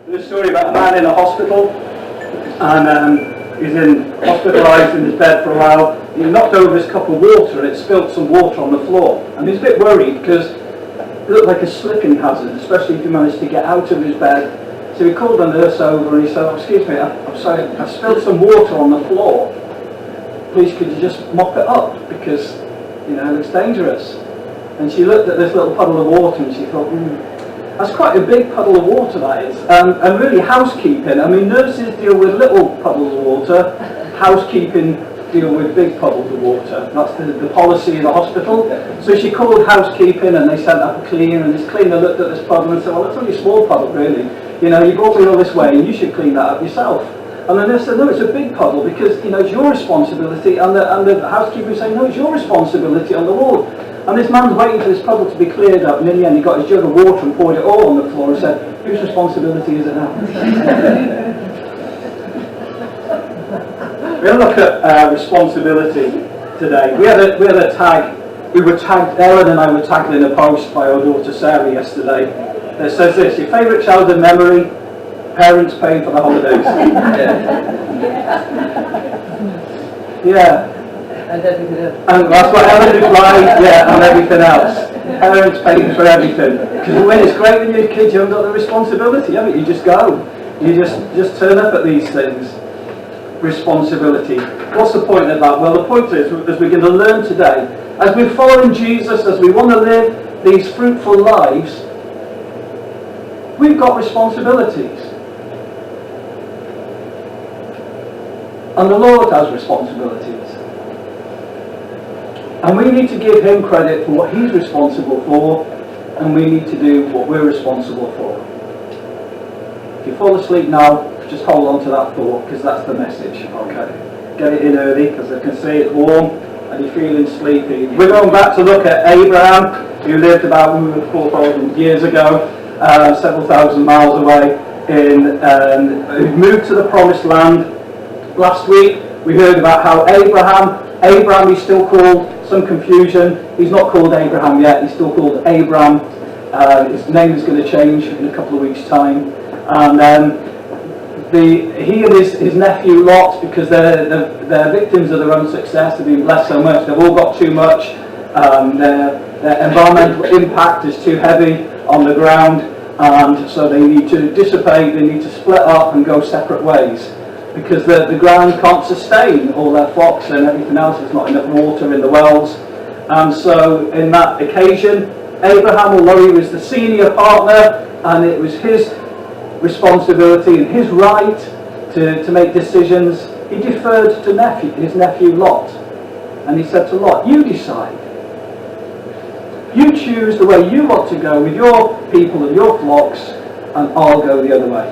There's a story about a man in a hospital, and he's hospitalised in his bed for a while. He knocked over his cup of water and it spilt some water on the floor. And he's a bit worried because it looked like a slipping hazard, especially if he managed to get out of his bed. So he called the nurse over and he said, "Excuse me, I'm sorry, I spilled some water on the floor. Please could you just mop it up because, it looks dangerous." And she looked at this little puddle of water and she thought, that's quite a big puddle of water, that is. And really housekeeping, nurses deal with little puddles of water, housekeeping deal with big puddles of water. That's the policy in the hospital. So she called housekeeping and they sent up a cleaner, and this cleaner looked at this puddle and said, "Well, it's only a small puddle really. You brought me all this way and you should clean that up yourself." And the nurse said, "No, it's a big puddle because it's your responsibility." And the housekeeper was saying, "No, it's your responsibility on the wall." And this man's waiting for this puddle to be cleared up, and in the end he got his jug of water and poured it all on the floor and said, "Whose responsibility is it now?" We'll look at responsibility today. We had a tag. Ellen and I were tagged in a post by our daughter Sarah yesterday that says this: "Your favourite childhood memory, parents paying for the holidays." Yeah. And everything else. And that's what Ellen replied, yeah, and everything else. Parents paying for everything. Because when it's great when you're a kid, you haven't got the responsibility, have you? You just go. You just turn up at these things. Responsibility. What's the point of that? Well, the point is, as we're going to learn today, as we're following Jesus, as we want to live these fruitful lives, we've got responsibilities. And the Lord has responsibilities. And we need to give him credit for what he's responsible for, and we need to do what we're responsible for. If you fall asleep now, just hold on to that thought, because that's the message. Okay, get it in early, because I can see it's warm and you're feeling sleepy. We're going back to look at Abraham, who lived about 4,000 years ago, several thousand miles away, who moved to the promised land. Last week we heard about how Abraham is still called, some confusion, he's not called Abraham yet, he's still called Abram. His name is going to change in a couple of weeks' time. And he and his nephew Lot, because they're victims of their own success, they've been blessed so much, they've all got too much, their environmental impact is too heavy on the ground, and so they need to dissipate, they need to split up and go separate ways, because the ground can't sustain all their flocks and everything else. There's not enough water in the wells. And so in that occasion, Abraham, although he was the senior partner and it was his responsibility and his right to make decisions, he deferred to his nephew Lot. And he said to Lot, "You decide. You choose the way you want to go with your people and your flocks, and I'll go the other way."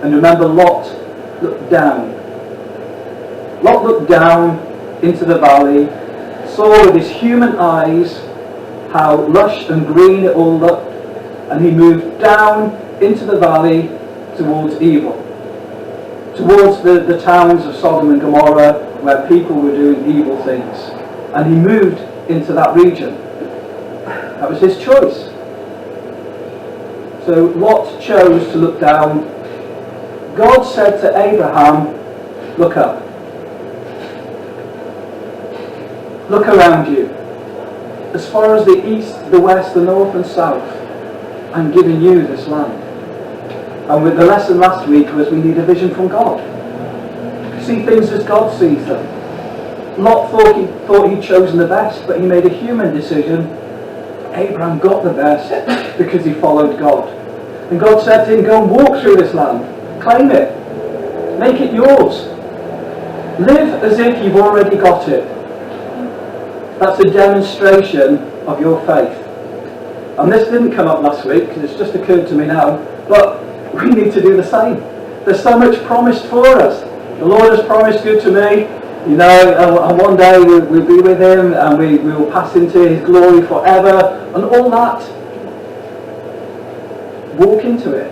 And remember, Lot looked down. Lot looked down into the valley, saw with his human eyes how lush and green it all looked, and he moved down into the valley towards evil, towards the towns of Sodom and Gomorrah, where people were doing evil things. And he moved into that region. That was his choice. So Lot chose to look down. God said to Abraham, "Look up. Look around you. As far as the east, the west, the north and south, I'm giving you this land." And with the lesson last week was we need a vision from God. See things as God sees them. Lot thought he'd chosen the best, but he made a human decision. Abraham got the best because he followed God. And God said to him, "Go and walk through this land. Claim it. Make it yours. Live as if you've already got it." That's a demonstration of your faith. And this didn't come up last week because it's just occurred to me now, but we need to do the same. There's so much promised for us. The Lord has promised good to me, and one day we'll be with him and we will pass into his glory forever and all that. Walk into it.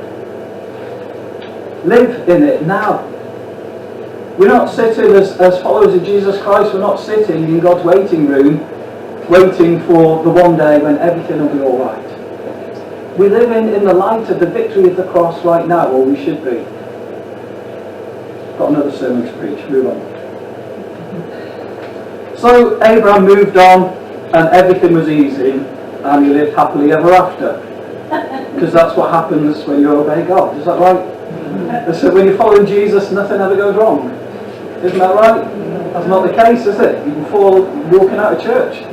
Live in it now. We're not sitting as followers of Jesus Christ, we're not sitting in God's waiting room waiting for the one day when everything will be all right. we live in the light of the victory of the cross right now, or we should be. Got another sermon to preach, move on. So Abraham moved on, and everything was easy, and he lived happily ever after. Because that's what happens when you obey God, is that right? So when you're following Jesus, nothing ever goes wrong. Isn't that right? That's not the case, is it? You can fall walking out of church.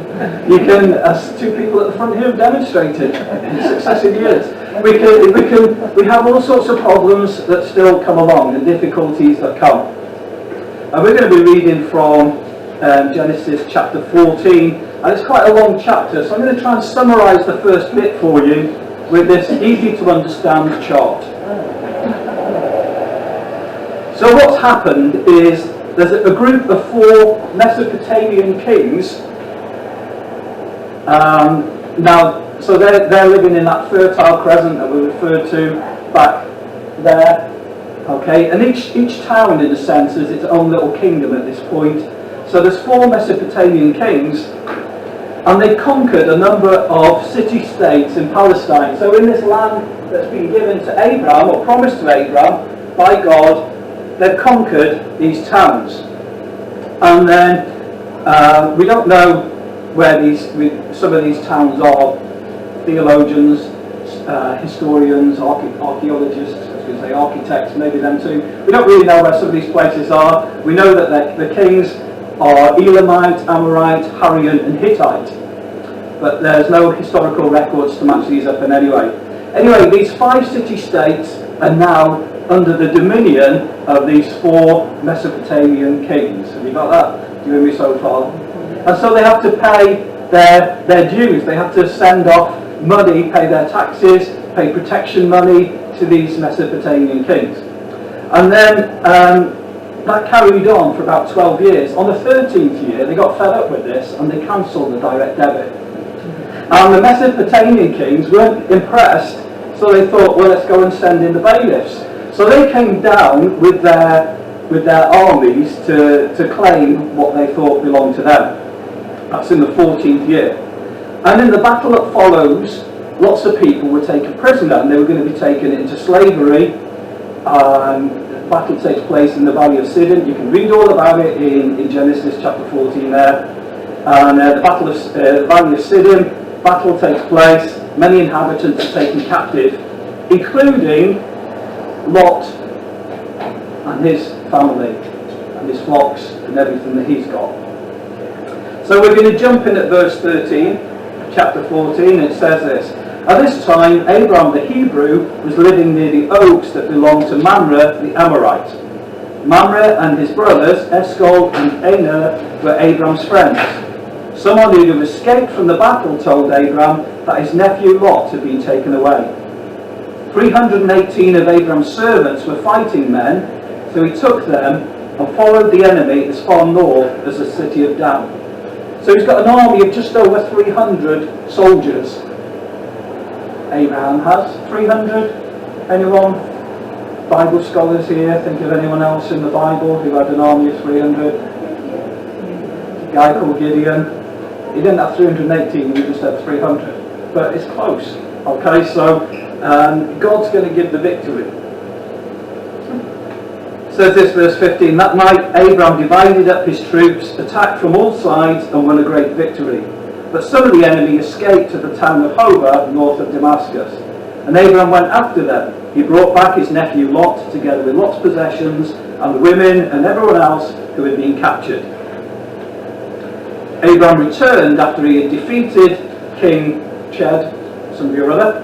You can, as two people at the front here have demonstrated in successive years, we have all sorts of problems that still come along and difficulties that come. And we're going to be reading from Genesis chapter 14, and it's quite a long chapter, so I'm going to try and summarise the first bit for you with this easy to understand chart. So what's happened is there's a group of 4 Mesopotamian kings. Now, so they're living in that fertile crescent that we referred to back there. Okay, and each town, in a sense, is its own little kingdom at this point. So there's 4 Mesopotamian kings, and they conquered a number of city-states in Palestine. So in this land that's been given to Abraham, or promised to Abraham by God, they've conquered these towns. And then we don't know where some of these towns are. Theologians, historians, archaeologists, I was going to say architects, maybe them too. We don't really know where some of these places are. We know that the kings are Elamite, Amorite, Hurrian and Hittite. But there's no historical records to match these up in any way. Anyway, these 5 city-states are now under the dominion of these 4 Mesopotamian kings. Have you got that? Do you hear me so far? And so they have to pay their dues. They have to send off money, pay their taxes, pay protection money to these Mesopotamian kings. And then that carried on for about 12 years. On the 13th year, they got fed up with this and they cancelled the direct debit. And the Mesopotamian kings weren't impressed, so they thought, well, let's go and send in the bailiffs. So they came down with their armies to claim what they thought belonged to them. That's in the 14th year. And in the battle that follows, lots of people were taken prisoner and they were going to be taken into slavery. The battle takes place in the Valley of Sidon. You can read all about it in Genesis chapter 14 there. And the battle of Valley of Sidon, battle takes place. Many inhabitants are taken captive, including Lot and his family and his flocks and everything that he's got. So we're going to jump in at verse 13, chapter 14. It says this: At this time, Abraham the Hebrew was living near the oaks that belonged to Mamre the Amorite. Mamre and his brothers, Eshcol and Aner, were Abraham's friends. Someone who had escaped from the battle told Abraham that his nephew Lot had been taken away. 318 of Abraham's servants were fighting men, so he took them and followed the enemy as far north as the city of Dan. So he's got an army of just over 300 soldiers. Abraham has 300. Anyone? Bible scholars here? Think of anyone else in the Bible who had an army of 300? A guy called Gideon. He didn't have 318, he just had 300. But it's close. Okay, so God's going to give the victory. Says this, verse 15, That night Abraham divided up his troops, attacked from all sides, and won a great victory. But some of the enemy escaped to the town of Hobah, north of Damascus. And Abraham went after them. He brought back his nephew Lot, together with Lot's possessions, and the women and everyone else who had been captured. Abraham returned after he had defeated King Ched, somebody or other,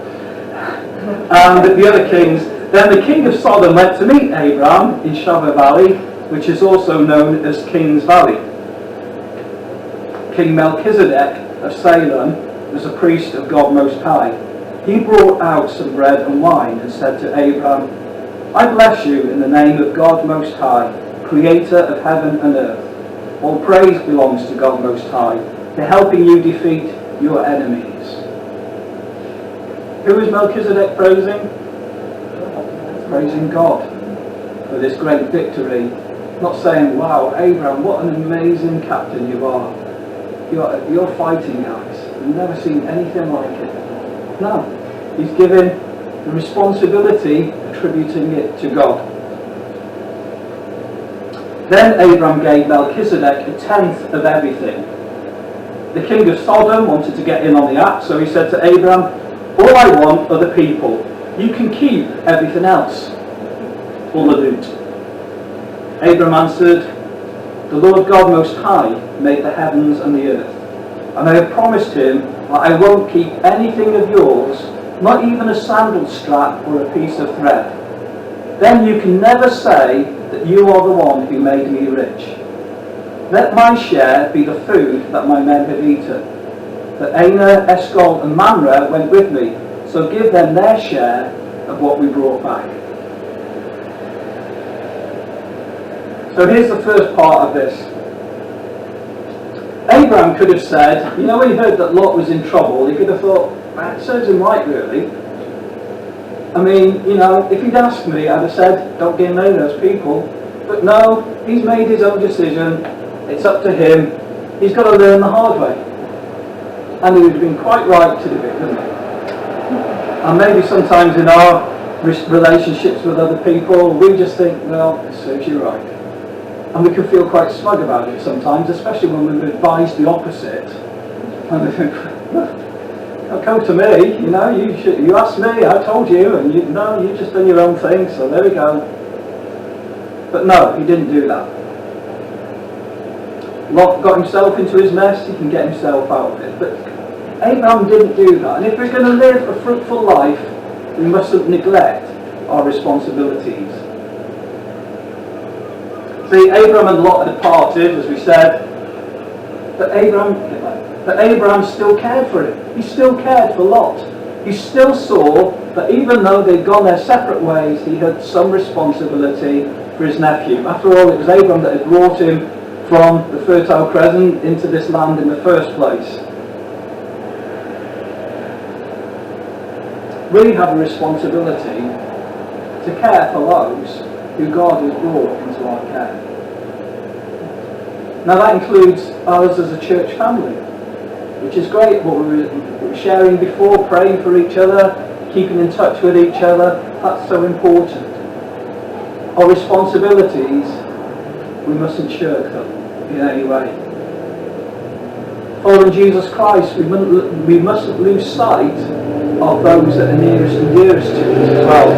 and the other kings. Then the king of Sodom went to meet Abraham in Shaveh Valley, which is also known as King's Valley. King Melchizedek of Salem was a priest of God Most High. He brought out some bread and wine and said to Abraham, I bless you in the name of God Most High, creator of heaven and earth. All praise belongs to God Most High, for helping you defeat your enemies. Who is Melchizedek praising? Praising God for this great victory. Not saying, wow, Abraham, what an amazing captain you are. You're fighting, guys. I've never seen anything like it. No. He's given the responsibility, attributing it to God. Then Abraham gave Melchizedek a tenth of everything. The king of Sodom wanted to get in on the act, so he said to Abraham, all I want are the people. You can keep everything else, all the loot. Abraham answered, the Lord God Most High made the heavens and the earth, and I have promised him that I won't keep anything of yours, not even a sandal strap or a piece of thread. Then you can never say that you are the one who made me rich. Let my share be the food that my men have eaten. But Aner, Eshcol and Mamre went with me, so give them their share of what we brought back. So here's the first part of this. Abraham could have said, you know, when he heard that Lot was in trouble, he could have thought, that serves him right, really. I mean, you know, if he'd asked me, I'd have said, don't give me those people. But no, he's made his own decision. It's up to him. He's got to learn the hard way. And he would have been quite right to do it, wouldn't he? And maybe sometimes in our relationships with other people, we just think, well, it serves you right. And we can feel quite smug about it sometimes, especially when we're advised the opposite. And we think, well, come to me, you know, you asked me, I told you, and you just done your own thing, so there we go. But no, he didn't do that. Lot got himself into his mess, he can get himself out of it. But Abraham didn't do that. And if we're going to live a fruitful life, we mustn't neglect our responsibilities. See, Abraham and Lot had parted, as we said, but Abraham still cared for him. He still cared for Lot. He still saw that even though they'd gone their separate ways, he had some responsibility for his nephew. After all, it was Abraham that had brought him from the Fertile Crescent into this land in the first place. We have a responsibility to care for those who God has brought into our care. Now that includes us as a church family, which is great, what we were sharing before, praying for each other, keeping in touch with each other. That's so important. Our responsibilities, we mustn't shirk them in any way. Following Jesus Christ, we mustn't lose sight of those that are nearest and dearest to us as well.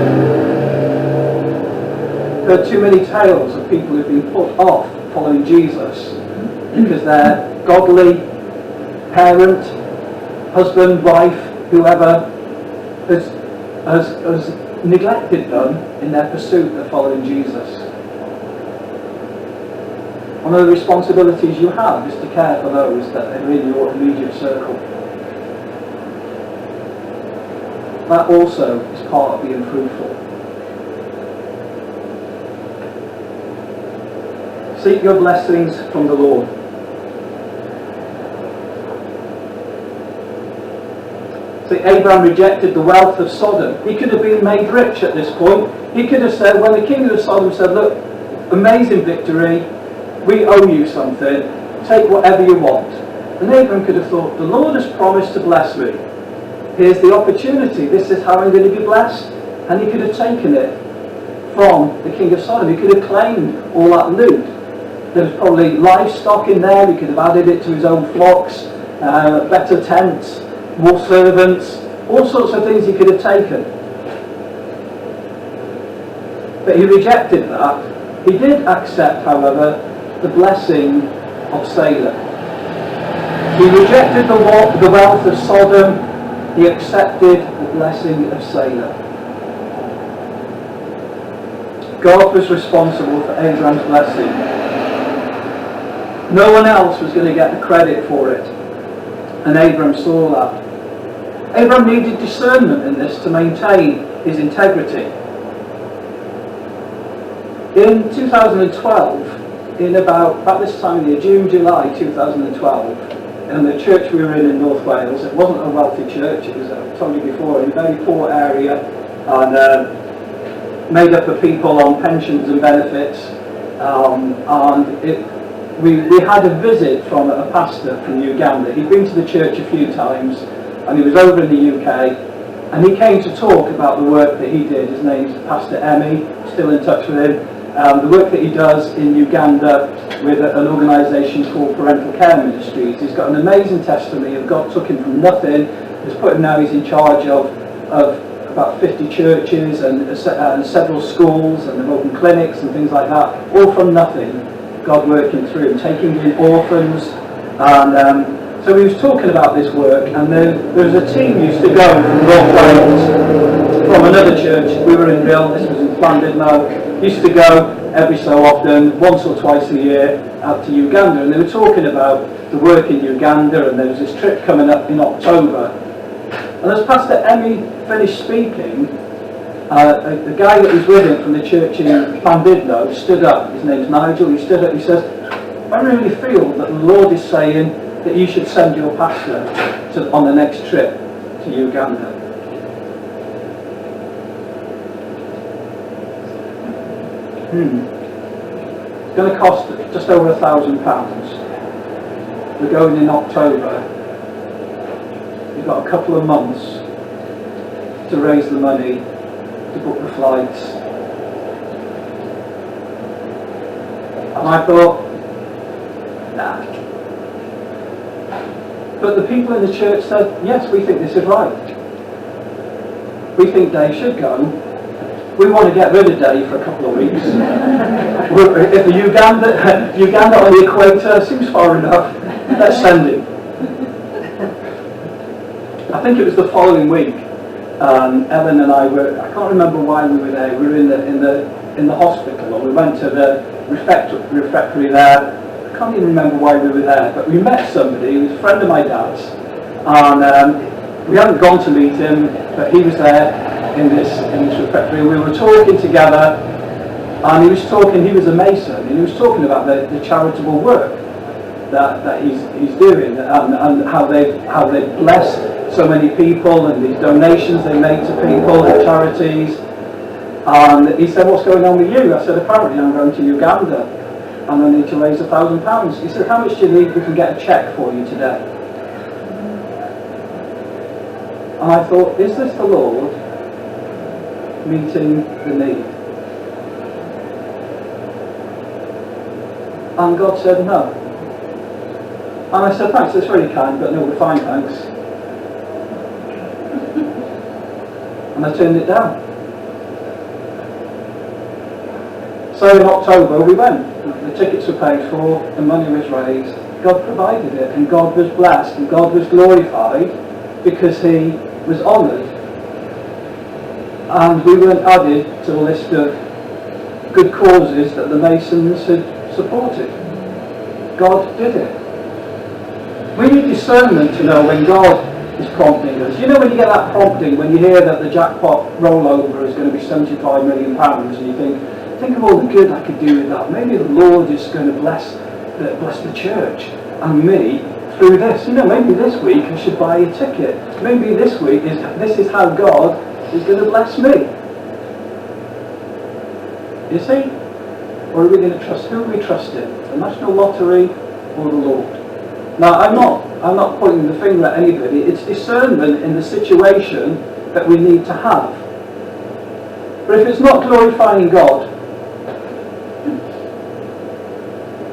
There are too many tales of people who've been put off following Jesus because their godly parent, husband, wife, whoever has neglected them in their pursuit of following Jesus. One of the responsibilities you have is to care for those that are in your immediate circle. That also is part of being fruitful. Seek your blessings from the Lord. See, Abraham rejected the wealth of Sodom. He could have been made rich at this point. He could have said, when the king of Sodom said, look, amazing victory, we owe you something, take whatever you want. And Abraham could have thought, the Lord has promised to bless me. Here's the opportunity, this is how I'm going to be blessed. And he could have taken it from the king of Sodom. He could have claimed all that loot. There was probably livestock in there, he could have added it to his own flocks, better tents, more servants, all sorts of things he could have taken. But he rejected that. He did accept, however, the blessing of Salem. He rejected the wealth of Sodom. He accepted the blessing of Salem. God was responsible for Abraham's blessing. No one else was going to get the credit for it. And Abraham saw that. Abraham needed discernment in this to maintain his integrity. In 2012, in about this time of year, June, July 2012, in the church we were in North Wales, it wasn't a wealthy church, it was, I told you before, in a very poor area, and made up of people on pensions and benefits, we had a visit from a pastor from Uganda. He'd been to the church a few times, and he was over in the UK, And he came to talk about the work that he did. His name's Pastor Emmy, still in touch with him. The work that he does in Uganda with an organisation called Parental Care Ministries. He's got an amazing testimony of God took him from nothing. He's put him now, he's in charge of about 50 churches and several schools, and they've opened clinics and things like that, all from nothing. God working through him, taking in orphans. And so he was talking about this work, and there was a team used to go from North Wales, from another church. We were in Bill, this was in Llandudno, used to go every so often, once or twice a year, out to Uganda, and they were talking about the work in Uganda, and there was this trip coming up in October. And as Pastor Emmy finished speaking, the guy that was with him from the church in Llandudno stood up. His name's Nigel. He stood up. He says, "I really feel that the Lord is saying that you should send your pastor on the next trip to Uganda." It's going to cost just over £1,000. We're going in October. We've got a couple of months to raise the money, to book the flights. And I thought, nah. But the people in the church said, yes, we think this is right. We think Dave should go. We want to get rid of Dave for a couple of weeks. If the Uganda on the equator seems far enough, let's send him. I think it was the following week. Ellen and I I can't remember why we were there. We were in the hospital, and we went to the refectory there. I can't even remember why we were there, but we met somebody who was a friend of my dad's, and we hadn't gone to meet him, but he was there in this refectory. We were talking together, and he was a mason, and he was talking about the charitable work that he's doing, and how they've blessed so many people, and these donations they make to people and charities. And he said, "What's going on with you?" I said, "Apparently I'm going to Uganda and I need to raise £1,000. He said, "How much do you need? We can get a cheque for you today." And I thought, is this the Lord meeting the need? And God said no. And I said, "Thanks, that's very kind, but no, we're fine, thanks." And I turned it down. So in October we went. The tickets were paid for, the money was raised, God provided it, and God was blessed, and God was glorified because He was honoured. And we weren't added to the list of good causes that the Masons had supported. God did it. We need discernment to know when God is prompting us. You know, when you get that prompting, when you hear that the jackpot rollover is going to be £75 million, and you think of all the good I could do with that. Maybe the Lord is going to bless the church and me through this. You know, maybe this week I should buy a ticket. Maybe this week this is how God is going to bless me. You see? Or are we going to trust? Who are we trusting? The National Lottery or the Lord? Now, I'm not pointing the finger at anybody. It's discernment in the situation that we need to have. But if it's not glorifying God,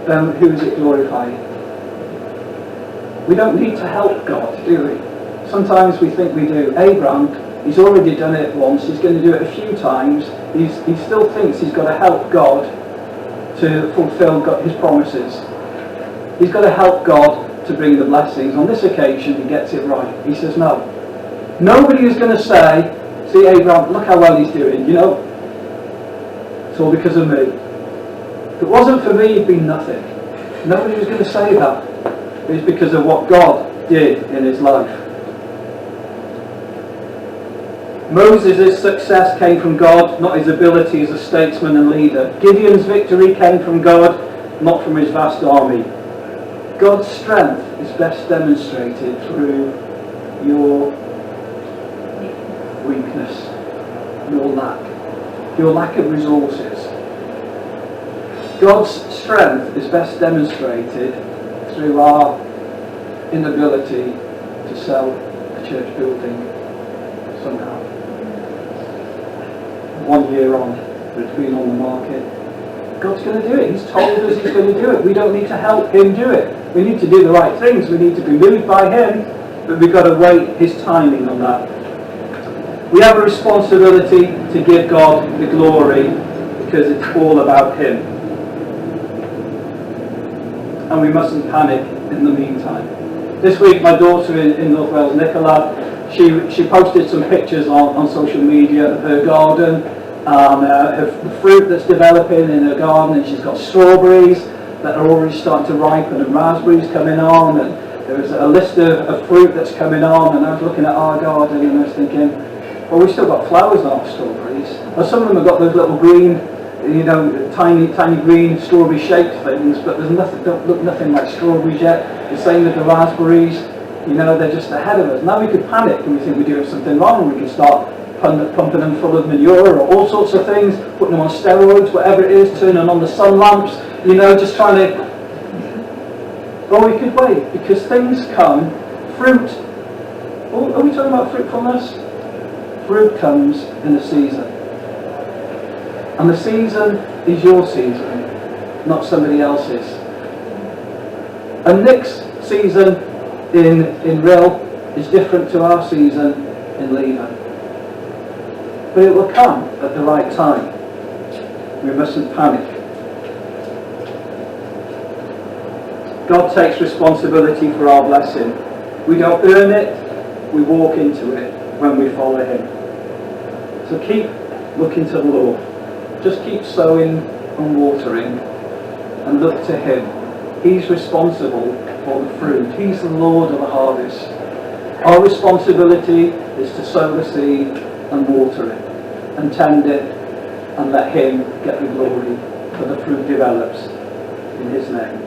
then who is it glorifying? We don't need to help God, do we? Sometimes we think we do. Abraham, he's already done it once. He's going to do it a few times. He still thinks he's got to help God to fulfill his promises. He's got to help God to bring the blessings. On this occasion, he gets it right. He says, no. Nobody is going to say, "See, Abraham, look how well he's doing, you know. It's all because of me. If it wasn't for me, he'd be nothing." Nobody was going to say that. It's because of what God did in his life. Moses' success came from God, not his ability as a statesman and leader. Gideon's victory came from God, not from his vast army. God's strength is best demonstrated through your weakness, your lack of resources. God's strength is best demonstrated through our inability to sell a church building. somehow. 1 year on, it's been on the market. God's going to do it. He's told us He's going to do it. We don't need to help Him do it. We need to do the right things. We need to be moved by Him, but we've got to wait His timing on that. We have a responsibility to give God the glory because it's all about Him. And we mustn't panic in the meantime. This week, my daughter in North Wales, Nicola, she posted some pictures on social media of her garden, the fruit that's developing in her garden, and she's got strawberries that are already starting to ripen and raspberries coming on, and there's a list of fruit that's coming on, and I was looking at our garden and I was thinking, well, we've still got flowers on our strawberries. Well, some of them have got those little green, tiny green strawberry shaped things, but there's nothing, don't look nothing like strawberries yet. The same with the raspberries, they're just ahead of us. Now we could panic and we think we're doing something wrong. We can start pumping them full of manure or all sorts of things, putting them on steroids, whatever it is, turning on the sun lamps, just trying to... Or we could wait, because things come, fruit... Oh, are we talking about fruitfulness? Fruit comes in a season. And the season is your season, not somebody else's. And Nick's season in Rill is different to our season in Lever. But it will come at the right time. We mustn't panic. God takes responsibility for our blessing. We don't earn it, we walk into it when we follow Him. So keep looking to the Lord. Just keep sowing and watering and look to Him. He's responsible for the fruit. He's the Lord of the harvest. Our responsibility is to sow the seed and water it and tend it and let Him get the glory, for the fruit develops in His name.